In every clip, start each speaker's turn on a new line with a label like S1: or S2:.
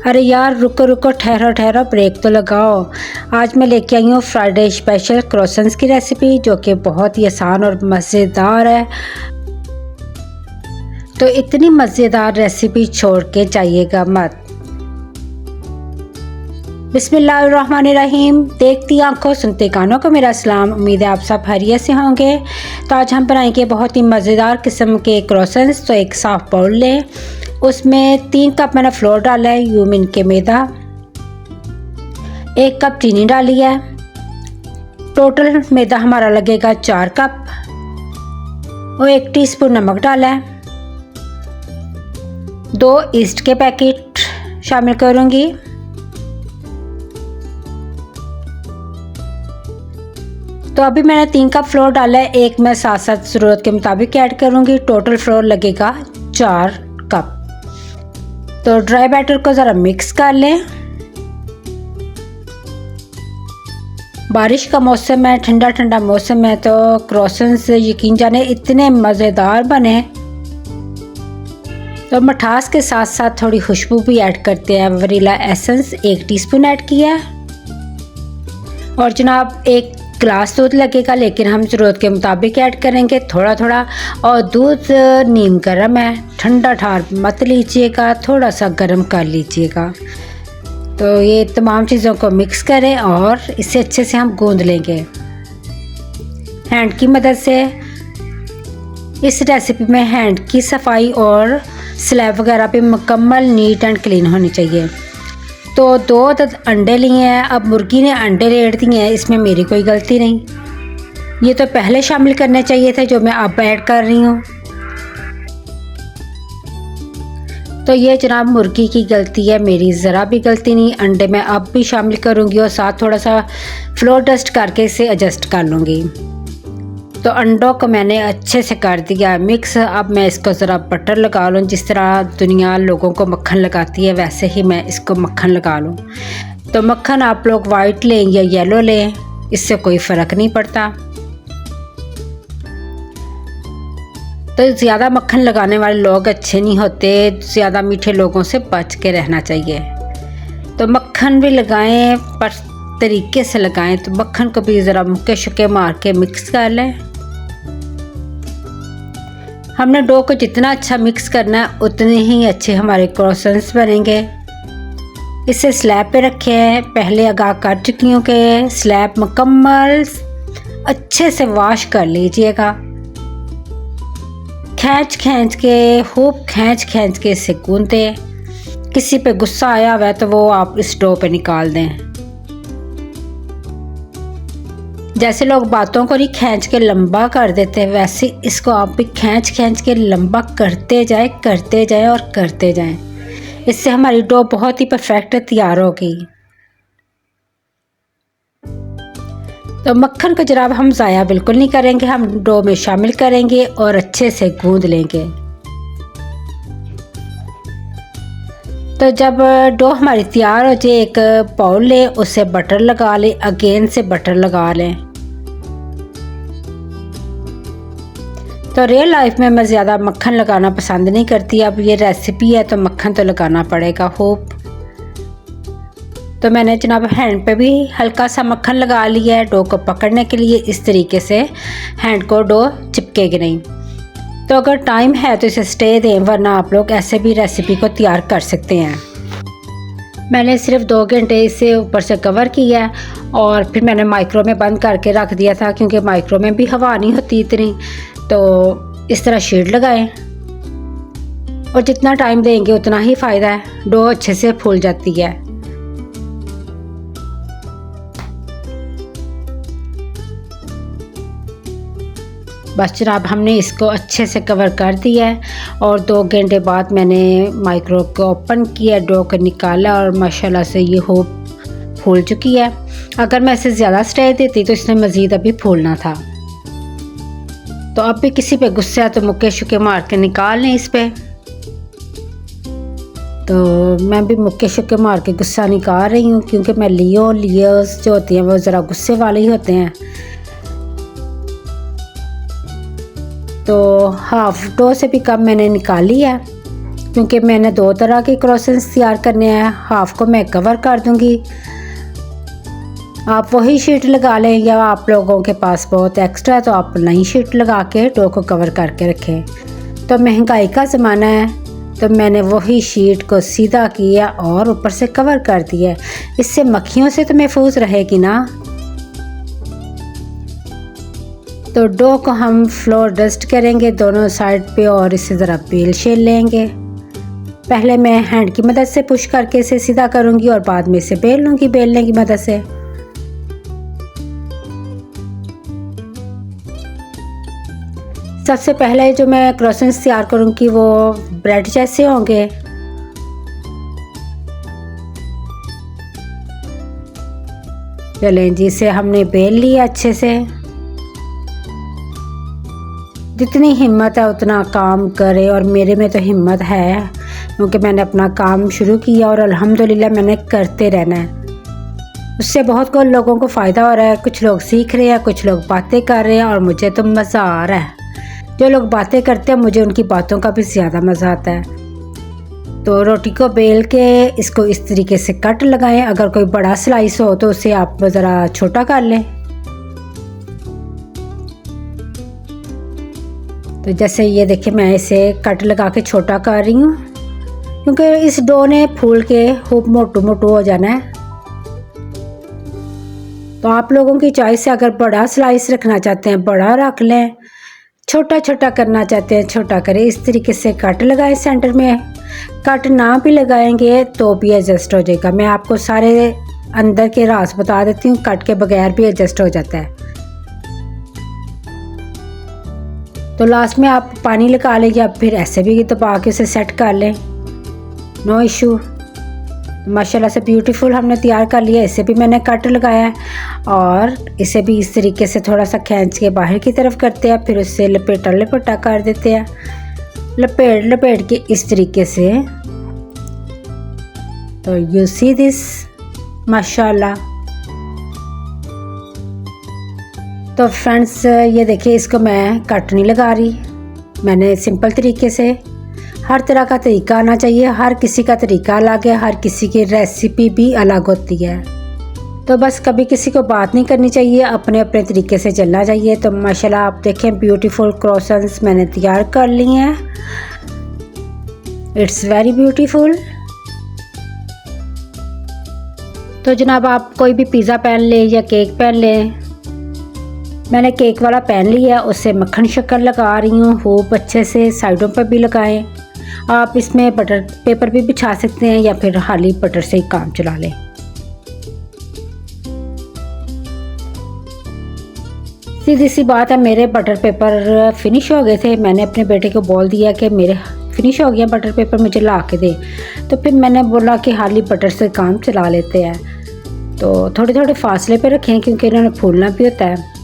S1: अरे यार रुको रुको, ठहरो ठहरो, ब्रेक तो लगाओ। आज मैं लेके आई हूँ फ्राइडे स्पेशल क्रोसेंट्स की रेसिपी, जो कि बहुत ही आसान और मज़ेदार है। तो इतनी मज़ेदार रेसिपी छोड़ के जाइएगा मत। बिस्मिल्लाहिर्रहमानिर्रहीम। देखती आंखों सुनते कानों को मेरा सलाम। उम्मीद है आप सब खैरियत से होंगे। तो आज हम बनाएंगे बहुत ही मज़ेदार किस्म के क्रोसेंट्स। तो एक साफ बाउल लें, उसमें 3 कप मैंने फ्लोर डाला है, यूमिन के मैदा, 1 कप चीनी डाली है। टोटल मैदा हमारा लगेगा 4 कप और 1 टीस्पून नमक डाला है। 2 ईस्ट के पैकेट शामिल करूँगी। तो अभी मैंने 3 कप फ्लोर डाला है, 1 मैं साथ साथ ज़रूरत के मुताबिक ऐड करूँगी। टोटल फ्लोर लगेगा 4 कप। तो ड्राई बैटर को ज़रा मिक्स कर लें। बारिश का मौसम है, ठंडा ठंडा मौसम है, तो क्रोसेंट्स यकीन जाने इतने मज़ेदार बने। तो मिठास के साथ साथ थोड़ी खुशबू भी ऐड करते हैं। वनीला एसेंस 1 टीस्पून ऐड किया है। और जनाब 1 गिलास दूध लगेगा, लेकिन हम ज़रूरत के मुताबिक ऐड करेंगे, थोड़ा थोड़ा। और दूध नीम गर्म है, ठंडा ठार मत लीजिएगा, थोड़ा सा गर्म कर लीजिएगा। तो ये तमाम चीज़ों को मिक्स करें और इसे अच्छे से हम गूंद लेंगे हैंड की मदद से। इस रेसिपी में हैंड की सफाई और स्लैब वगैरह भी मुकम्मल नीट एंड क्लीन होनी चाहिए। तो 2 अदद अंडे लिए हैं। अब मुर्गी ने अंडे रेड़ दिए हैं, इसमें मेरी कोई गलती नहीं। ये तो पहले शामिल करने चाहिए थे, जो मैं अब ऐड कर रही हूँ। तो ये जनाब मुर्गी की गलती है, मेरी ज़रा भी गलती नहीं। अंडे मैं अब भी शामिल करूँगी और साथ थोड़ा सा फ्लोर डस्ट करके इसे एडजस्ट कर लूँगी। तो अंडों को मैंने अच्छे से कर दिया मिक्स। अब मैं इसको ज़रा बटर लगा लूँ। जिस तरह दुनिया लोगों को मक्खन लगाती है, वैसे ही मैं इसको मक्खन लगा लूँ। तो मक्खन आप लोग वाइट लें या येलो लें, इससे कोई फ़र्क नहीं पड़ता। तो ज़्यादा मक्खन लगाने वाले लोग अच्छे नहीं होते, ज़्यादा मीठे लोगों से बच के रहना चाहिए। तो मक्खन भी लगाएं, पर तरीके से लगाएं। तो मक्खन को भी ज़रा मुक्के शुक्के मार के मिक्स कर लें। हमने डो को जितना अच्छा मिक्स करना है, उतने ही अच्छे हमारे क्रोसेंट्स बनेंगे। इसे स्लैब पे रखे हैं, पहले आगाह कर चुकी हूँ कि स्लैब मुकम्मल अच्छे से वॉश कर लीजिएगा। खींच खींच के इसे गूंदे। किसी पे गुस्सा आया हुआ है तो वो आप इस डो पे निकाल दें। जैसे लोग बातों को नहीं खींच के लंबा कर देते, वैसे इसको आप भी खींच के लंबा करते जाएं और करते जाएं। इससे हमारी डो बहुत ही परफेक्ट तैयार होगी। तो मक्खन को जनाब हम ज़ाया बिल्कुल नहीं करेंगे, हम डो में शामिल करेंगे और अच्छे से गूंद लेंगे। तो जब डो हमारी तैयार हो जाए, एक बाउल लें, उससे बटर लगा लें, अगेन से बटर लगा लें। तो रियल लाइफ में मैं ज़्यादा मक्खन लगाना पसंद नहीं करती। अब ये रेसिपी है तो मक्खन तो लगाना पड़ेगा होप। तो मैंने जनाब हैंड पे भी हल्का सा मक्खन लगा लिया है डो को पकड़ने के लिए। इस तरीके से हैंड को डो चिपकेगी नहीं। तो अगर टाइम है तो इसे स्टे दें, वरना आप लोग ऐसे भी रेसिपी को तैयार कर सकते हैं। मैंने सिर्फ 2 घंटे इसे ऊपर से कवर किया है और फिर मैंने माइक्रो में बंद करके रख दिया था, क्योंकि माइक्रो में भी हवा नहीं होती इतनी। तो इस तरह शीट लगाएं और जितना टाइम देंगे उतना ही फ़ायदा है, डो अच्छे से फूल जाती है। बस जनाब हमने इसको अच्छे से कवर कर दिया है और 2 घंटे बाद मैंने माइक्रो को ओपन किया, डो को निकाला और माशाल्लाह से ये होप फूल चुकी है। अगर मैं इसे ज़्यादा स्टे देती तो इसने मज़ीद अभी फूलना था। तो अब भी किसी पे गुस्सा है तो मुक्के शुक्के मार के निकाल लें इस पे। तो मैं भी मुक्के शुक्के मार के गुस्सा निकाल रही हूँ, क्योंकि मैं लियोस जो होती हैं वो ज़रा गुस्से वाले ही होते हैं। तो हाफ डो से भी कम मैंने निकाली है क्योंकि मैंने 2 तरह के क्रॉसेंस तैयार करने हैं। हाफ को मैं कवर कर दूंगी। आप वही शीट लगा लें, या आप लोगों के पास बहुत एक्स्ट्रा है तो आप नई शीट लगा के डो को कवर करके रखें। तो महंगाई का ज़माना है तो मैंने वही शीट को सीधा किया और ऊपर से कवर कर दिया। इससे मक्खियों से तो महफूज रहेगी ना। तो डो को हम फ्लोर डस्ट करेंगे दोनों साइड पे और इसे ज़रा बेल शेल लेंगे। पहले मैं हैंड की मदद से पुश करके इसे सीधा करूँगी और बाद में इसे बेल लूँगी बेलने की मदद से। सबसे पहले जो मैं क्रॉसेंस तैयार करूँगी वो ब्रेड जैसे होंगे। चलें जी, इसे हमने बेल लिया अच्छे से। जितनी हिम्मत है उतना काम करे, और मेरे में तो हिम्मत है क्योंकि मैंने अपना काम शुरू किया और अल्हम्दुलिल्लाह मैंने करते रहना है। उससे बहुत को लोगों को फ़ायदा हो रहा है। कुछ लोग सीख रहे हैं, कुछ लोग बातें कर रहे हैं और मुझे तो मज़ा आ रहा है। जो लोग बातें करते हैं मुझे उनकी बातों का भी ज़्यादा मज़ा आता है। तो रोटी को बेल के इसको इस तरीके से कट लगाएं। अगर कोई बड़ा स्लाइस हो तो उसे आप ज़रा छोटा कर लें। तो जैसे ये देखिए मैं इसे कट लगा के छोटा कर रही हूँ क्योंकि इस डो ने फूल के खूब मोटू मोटू हो जाना है। तो आप लोगों की चॉइस है, अगर बड़ा स्लाइस रखना चाहते हैं बड़ा रख लें, छोटा छोटा करना चाहते हैं छोटा करें। इस तरीके से कट लगाएं सेंटर में। कट ना भी लगाएंगे तो भी एडजस्ट हो जाएगा। मैं आपको सारे अंदर के राज बता देती हूँ, कट के बगैर भी एडजस्ट हो जाता है। तो लास्ट में आप पानी लगा लें या फिर ऐसे भी दबा के उसे सेट कर लें, नो इशू। माशाल्लाह से ब्यूटीफुल हमने तैयार कर लिया। इसे भी मैंने कट लगाया है और इसे भी इस तरीके से थोड़ा सा खींच के बाहर की तरफ करते हैं, फिर उससे लपेटा कर देते हैं। लपेट के इस तरीके से। तो यू सी दिस, माशाल्लाह। तो फ्रेंड्स ये देखिए, इसको मैं कट नहीं लगा रही, मैंने सिंपल तरीके से। हर तरह का तरीका आना चाहिए, हर किसी का तरीका अलग है, हर किसी की रेसिपी भी अलग होती है। तो बस कभी किसी को बात नहीं करनी चाहिए, अपने अपने तरीके से चलना चाहिए। तो माशाल्लाह आप देखें ब्यूटीफुल क्रॉसेंस मैंने तैयार कर लिए हैं। It's very beautiful. तो जनाब आप कोई भी पिज़्ज़ा पैन लें या केक पैन लें। मैंने केक वाला पैन लिया, उससे मक्खन शक्कर लगा रही हूँ खूब अच्छे से। साइडों पर भी लगाएं। आप इसमें बटर पेपर भी बिछा सकते हैं या फिर खाली बटर से ही काम चला लें। सीधी सी बात है, मेरे बटर पेपर फिनिश हो गए थे। मैंने अपने बेटे को बोल दिया कि मेरे फिनिश हो गया बटर पेपर, मुझे ला के दे। तो फिर मैंने बोला कि खाली बटर से काम चला लेते हैं। तो थोड़े थोड़े फासले पे रखें क्योंकि इन्होंने फूलना भी होता है।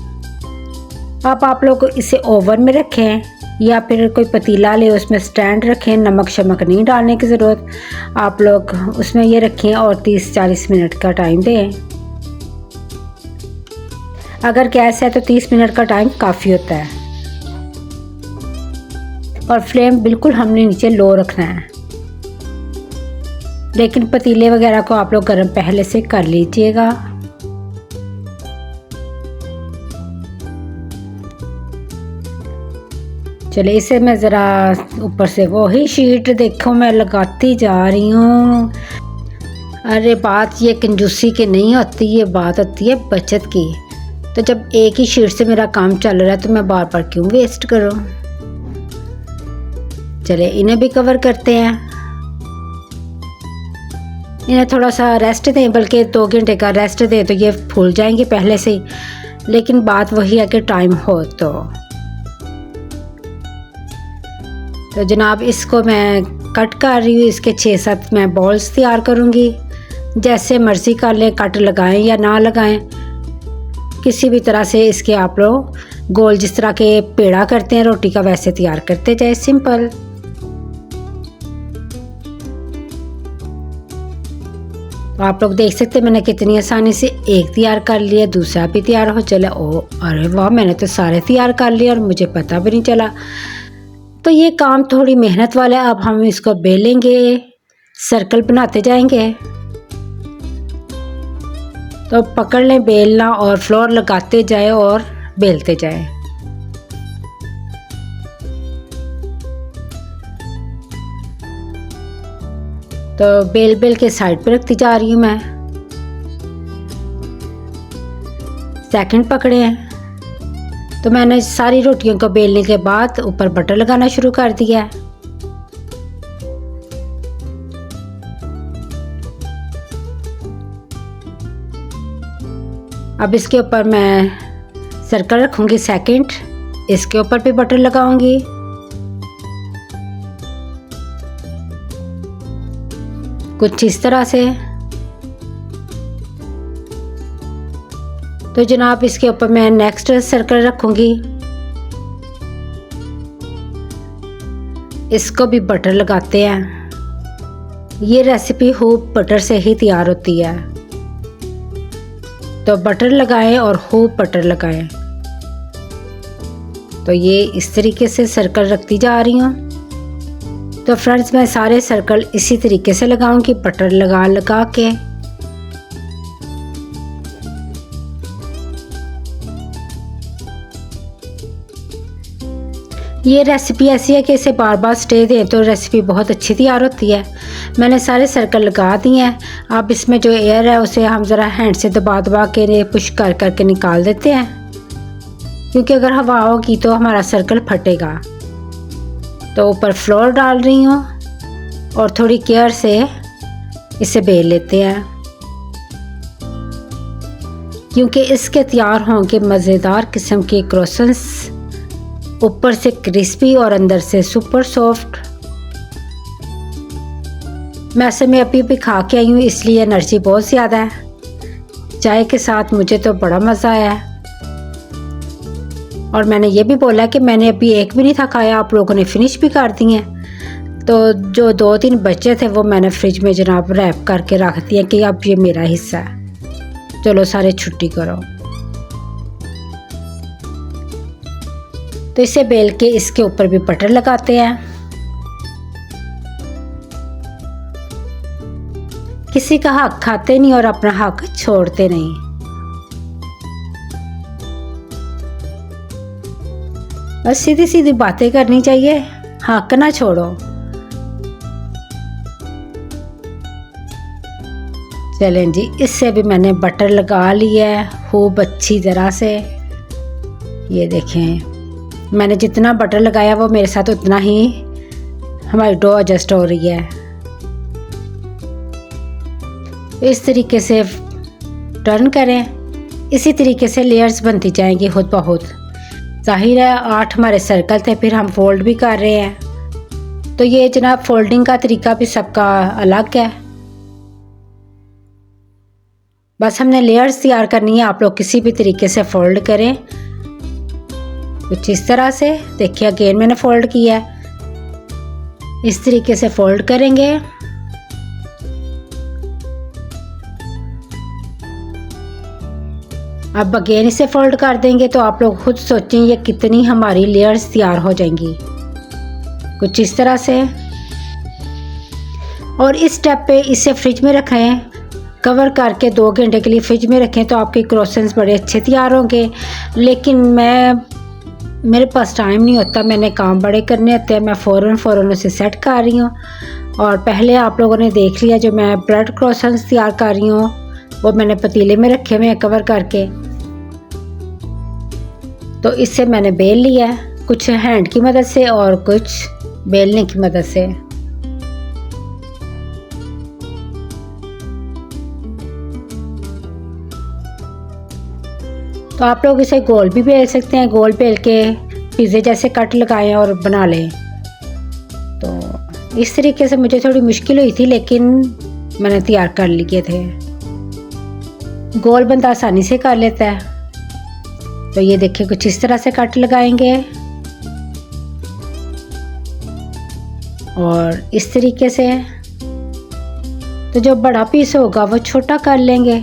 S1: आप लोग इसे ओवन में रखें या फिर कोई पतीला ले उसमें स्टैंड रखें। नमक शमक नहीं डालने की ज़रूरत, आप लोग उसमें ये रखें और 30-40 मिनट का टाइम दें। अगर गैस है तो 30 मिनट का टाइम काफ़ी होता है। और फ्लेम बिल्कुल हमने नीचे लो रखना है, लेकिन पतीले वगैरह को आप लोग गर्म पहले से कर लीजिएगा। चले इसे मैं ज़रा ऊपर से वही शीट देखो मैं लगाती जा रही हूँ। अरे बात ये कंजूसी की नहीं होती, ये बात होती है बचत की। तो जब एक ही शीट से मेरा काम चल रहा है तो मैं बार बार क्यों वेस्ट करूँ। चले इन्हें भी कवर करते हैं। इन्हें थोड़ा सा रेस्ट दें, बल्कि 2 घंटे का रेस्ट दें तो ये फूल जाएंगे पहले से ही। लेकिन बात वही है कि टाइम हो तो जनाब इसको मैं कट कर रही हूँ। इसके 6-7 मैं बॉल्स तैयार करूँगी। जैसे मर्ज़ी कर लें, कट लगाएं या ना लगाएं, किसी भी तरह से इसके आप लोग गोल जिस तरह के पेड़ा करते हैं रोटी का वैसे तैयार करते जाए, सिंपल। आप लोग देख सकते हैं मैंने कितनी आसानी से एक तैयार कर लिया, दूसरा भी तैयार हो चला। ओ अरे वाह, मैंने तो सारे तैयार कर लिए और मुझे पता भी नहीं चला। तो ये काम थोड़ी मेहनत वाला है। अब हम इसको बेलेंगे, सर्कल बनाते जाएंगे। तो पकड़ लें बेलना और फ्लोर लगाते जाए और बेलते जाए। तो बेल बेल के साइड पे रखती जा रही हूँ मैं। सेकंड पकड़े हैं। तो मैंने सारी रोटियों को बेलने के बाद ऊपर बटर लगाना शुरू कर दिया है। अब इसके ऊपर मैं सर्कल रखूंगी सेकंड, इसके ऊपर भी बटर लगाऊंगी। कुछ इस तरह से। तो जनाब इसके ऊपर मैं नेक्स्ट सर्कल रखूंगी, इसको भी बटर लगाते हैं। ये रेसिपी खूब बटर से ही तैयार होती है। तो बटर लगाएं और खूब बटर लगाएं। तो ये इस तरीके से सर्कल रखती जा रही हूँ। तो फ्रेंड्स मैं सारे सर्कल इसी तरीके से लगाऊंगी, बटर लगा लगा के। ये रेसिपी ऐसी है कि इसे बार बार स्टे दें तो रेसिपी बहुत अच्छी तैयार होती है। मैंने सारे सर्कल लगा दिए हैं। अब इसमें जो एयर है उसे हम ज़रा हैंड से दबा दबा के पुश कर करके निकाल देते हैं, क्योंकि अगर हवा होगी तो हमारा सर्कल फटेगा। तो ऊपर फ्लोर डाल रही हूँ और थोड़ी केयर से इसे बेल लेते हैं, क्योंकि इसके तैयार होंगे मज़ेदार किस्म के क्रोसेंट्स, ऊपर से क्रिस्पी और अंदर से सुपर सॉफ्ट। वैसे मैं अभी भी खा के आई हूँ, इसलिए एनर्जी बहुत ज़्यादा है। चाय के साथ मुझे तो बड़ा मज़ा आया। और मैंने ये भी बोला कि मैंने अभी एक भी नहीं था खाया, आप लोगों ने फिनिश भी कर दिए। तो जो 2-3 बचे थे वो मैंने फ्रिज में जनाब रैप करके रख दिए कि अब ये मेरा हिस्सा है, चलो सारे छुट्टी करो। तो इसे बेल के इसके ऊपर भी बटर लगाते हैं। किसी का हक खाते नहीं और अपना हक छोड़ते नहीं। बस सीधी सीधी बातें करनी चाहिए, हक ना छोड़ो। चलें जी, इससे भी मैंने बटर लगा लिया है खूब अच्छी तरह से। ये देखें, मैंने जितना बटर लगाया वो मेरे साथ उतना ही हमारी डो एडजस्ट हो रही है। इस तरीके से टर्न करें, इसी तरीके से लेयर्स बनती जाएंगी खुद ब खुद। जाहिर है 8 हमारे सर्कल थे, फिर हम फोल्ड भी कर रहे हैं। तो ये जनाब फोल्डिंग का तरीका भी सबका अलग है। बस हमने लेयर्स तैयार करनी है, आप लोग किसी भी तरीके से फोल्ड करें। कुछ इस तरह से देखिए, अगेन मैंने फोल्ड किया है। इस तरीके से फोल्ड करेंगे। अब अगेन इसे फोल्ड कर देंगे। तो आप लोग खुद सोचें ये कितनी हमारी लेयर्स तैयार हो जाएंगी। कुछ इस तरह से। और इस स्टेप पे इसे फ्रिज में रखें, कवर करके 2 घंटे के लिए फ्रिज में रखें, तो आपके क्रोसेंट्स बड़े अच्छे तैयार होंगे। लेकिन मेरे पास टाइम नहीं होता, मैंने काम बड़े करने होते हैं, मैं फ़ौरन उसे सेट कर रही हूँ। और पहले आप लोगों ने देख लिया जो मैं ब्रेड क्रोसेंट्स तैयार कर रही हूँ, वो मैंने पतीले में रखे हुए हैं कवर करके। तो इससे मैंने बेल लिया है, कुछ हैंड की मदद से और कुछ बेलने की मदद से। तो आप लोग इसे गोल भी बेल सकते हैं, गोल बेल के पिज़्ज़े जैसे कट लगाएं और बना लें। तो इस तरीके से मुझे थोड़ी मुश्किल हुई थी, लेकिन मैंने तैयार कर लिए थे। गोल बंदा आसानी से कर लेता है। तो ये देखिए, कुछ इस तरह से कट लगाएंगे और इस तरीके से। तो जो बड़ा पीस होगा वो छोटा कर लेंगे।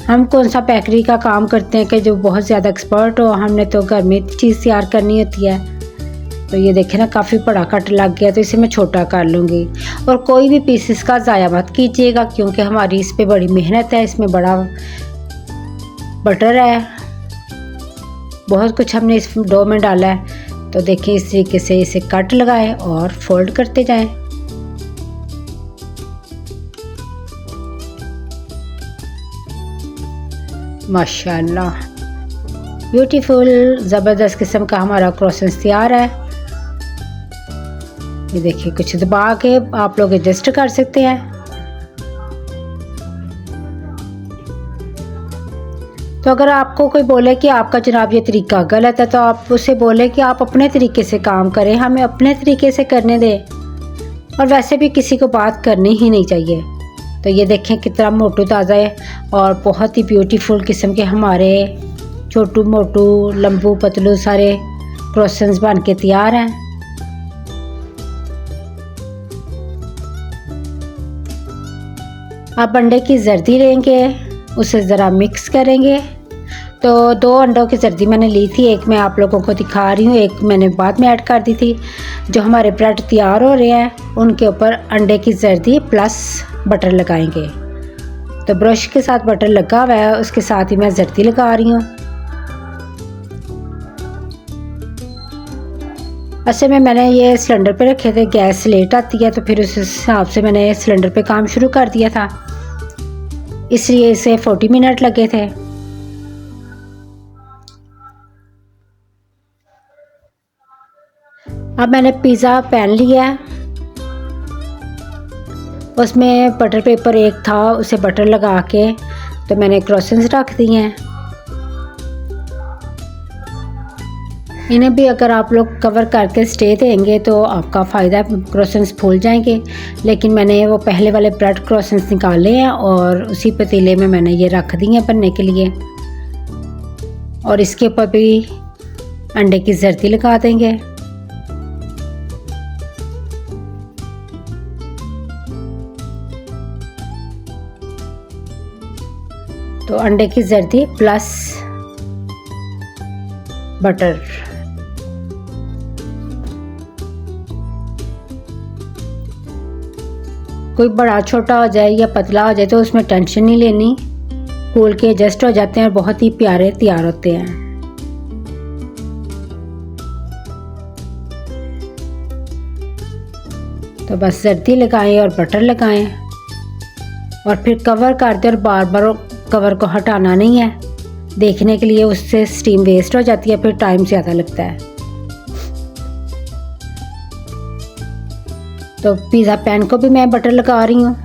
S1: हम कौन सा बेकरी का काम करते हैं कि जो बहुत ज़्यादा एक्सपर्ट हो, हमने तो घर में चीज़ तैयार करनी होती है। तो ये देखें ना, काफ़ी बड़ा कट लग गया, तो इसे मैं छोटा कर लूँगी। और कोई भी पीसेस का ज़ाया मत कीजिएगा, क्योंकि हमारी इस पे बड़ी मेहनत है, इसमें बड़ा बटर है, बहुत कुछ हमने इस डो में डाला है। तो देखिए इस तरीके से इसे कट लगाएं और फोल्ड करते जाएं। माशाल्लाह ब्यूटीफुल ज़बरदस्त किस्म का हमारा क्रॉसेंस तैयार है। ये देखिए, कुछ दबा के आप लोग एडजस्ट कर सकते हैं। तो अगर आपको कोई बोले कि आपका जनाब ये तरीका गलत है, तो आप उसे बोले कि आप अपने तरीके से काम करें, हमें अपने तरीके से करने दें। और वैसे भी किसी को बात करनी ही नहीं चाहिए। तो ये देखें कितना मोटू ताज़ा है और बहुत ही ब्यूटीफुल किस्म के हमारे छोटू मोटू लंबू पतलू सारे क्रॉसेंस बन के तैयार हैं। आप अंडे की जर्दी लेंगे, उसे ज़रा मिक्स करेंगे। तो 2 अंडों की जर्दी मैंने ली थी, एक मैं आप लोगों को दिखा रही हूँ, एक मैंने बाद में ऐड कर दी थी। जो हमारे ब्रेड तैयार हो रहे हैं उनके ऊपर अंडे की जर्दी प्लस बटर लगाएंगे। तो ब्रश के साथ बटर लगा हुआ है, उसके साथ ही मैं जर्दी लगा रही हूँ। ऐसे में मैंने ये सिलेंडर पे रखे थे, गैस लेट आती है तो फिर उस हिसाब से मैंने सिलेंडर पे काम शुरू कर दिया था, इसलिए इसे 40 मिनट लगे थे। अब मैंने पिज़्ज़ा पैन लिया है, उसमें बटर पेपर एक था, उसे बटर लगा के तो मैंने क्रॉसेंस रख दिए हैं। इन्हें भी अगर आप लोग कवर करके स्टे देंगे तो आपका फ़ायदा, क्रॉसेंस फूल जाएंगे। लेकिन मैंने वो पहले वाले ब्रेड क्रॉसेंस निकाले हैं और उसी पतीले में मैंने ये रख दिए हैं बनने के लिए। और इसके ऊपर भी अंडे की जर्दी लगा देंगे। तो अंडे की जर्दी प्लस बटर। कोई बड़ा छोटा हो जाए या पतला हो जाए तो उसमें टेंशन नहीं लेनी, फूल के एडजस्ट हो जाते हैं और बहुत ही प्यारे तैयार होते हैं। तो बस जर्दी लगाएं और बटर लगाएं और फिर कवर कर दें, और बार बार कवर को हटाना नहीं है, देखने के लिए उससे स्टीम वेस्ट हो जाती है, फिर टाइम ज़्यादा लगता है। तो पिज़्ज़ा पैन को भी मैं बटर लगा रही हूँ,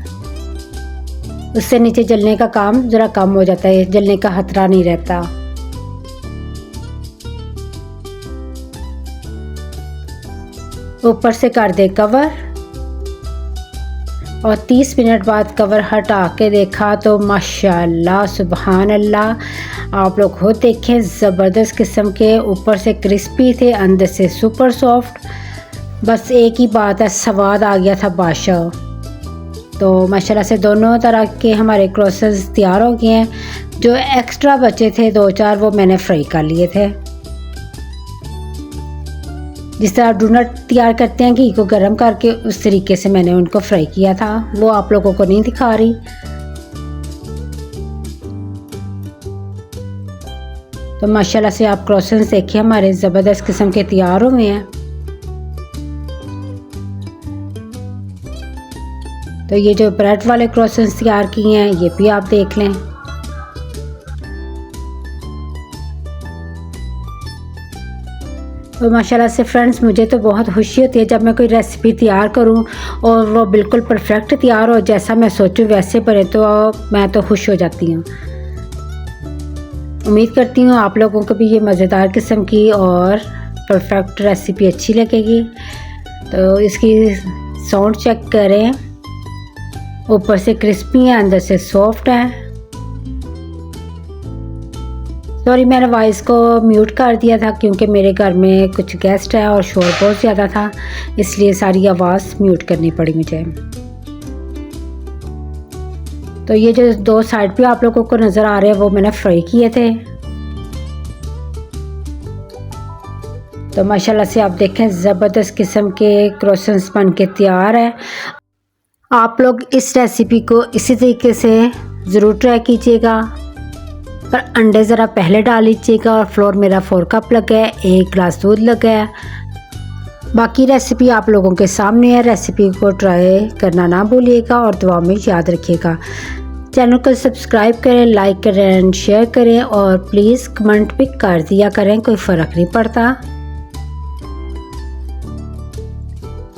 S1: उससे नीचे जलने का काम ज़रा कम हो जाता है, जलने का खतरा नहीं रहता। ऊपर से कर दे कवर और 30 मिनट बाद कवर हटा के देखा तो माशाल्लाह सुबहान अल्लाह, आप लोग खुद देखें, ज़बरदस्त किस्म के, ऊपर से क्रिस्पी थे, अंदर से सुपर सॉफ्ट। बस एक ही बात है, स्वाद आ गया था बादशाह। तो माशाल्लाह से दोनों तरह के हमारे क्रॉसेस तैयार हो गए हैं। जो एक्स्ट्रा बचे थे 2-4 वो मैंने फ्राई कर लिए थे। जिस तरह डोनट तैयार करते हैं घी को गर्म करके, उस तरीके से मैंने उनको फ्राई किया था, वो आप लोगों को नहीं दिखा रही। तो माशाल्लाह से आप क्रॉसेस देखिए हमारे ज़बरदस्त किस्म के तैयार हुए हैं। तो ये जो ब्रेड वाले क्रॉसेस तैयार किए हैं ये भी आप देख लें। तो माशाल्लाह से फ्रेंड्स, मुझे तो बहुत खुशी होती है जब मैं कोई रेसिपी तैयार करूं और वो बिल्कुल परफेक्ट तैयार हो, जैसा मैं सोचूं वैसे बने, तो मैं तो खुश हो जाती हूं। उम्मीद करती हूं आप लोगों को भी ये मज़ेदार किस्म की और परफेक्ट रेसिपी अच्छी लगेगी। तो इसकी साउंड चेक करें, ऊपर से क्रिस्पी है, अंदर से सॉफ्ट है। सॉरी, मैंने वॉइस को म्यूट कर दिया था क्योंकि मेरे घर में कुछ गेस्ट है और शोर बहुत ज़्यादा था, इसलिए सारी आवाज़ म्यूट करनी पड़ी मुझे। तो ये जो 2 साइड पे आप लोगों को नज़र आ रहे हैं वो मैंने फ्राई किए थे। तो माशाल्लाह से आप देखें ज़बरदस्त किस्म के क्रोसेंट्स बन के तैयार है। आप लोग इस रेसिपी को इसी तरीके से ज़रूर ट्राई कीजिएगा, पर अंडे ज़रा पहले डाल लीजिएगा। और फ्लोर मेरा 4 कप लगा है, 1 गिलास दूध लगा है। बाकी रेसिपी आप लोगों के सामने है, रेसिपी को ट्राई करना ना भूलिएगा और दुआ में याद रखिएगा। चैनल को सब्सक्राइब करें, लाइक करें एंड शेयर करें और प्लीज़ कमेंट भी कर दिया करें, कोई फ़र्क नहीं पड़ता।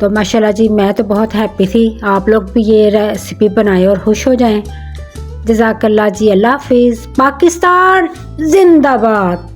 S1: तो माशाल्लाह जी मैं तो बहुत हैप्पी थी। आप लोग भी ये रेसिपी बनाएं और खुश हो जाएं। जज़ाकल्लाह जी। अल्लाह हाफिज़। पाकिस्तान जिंदाबाद।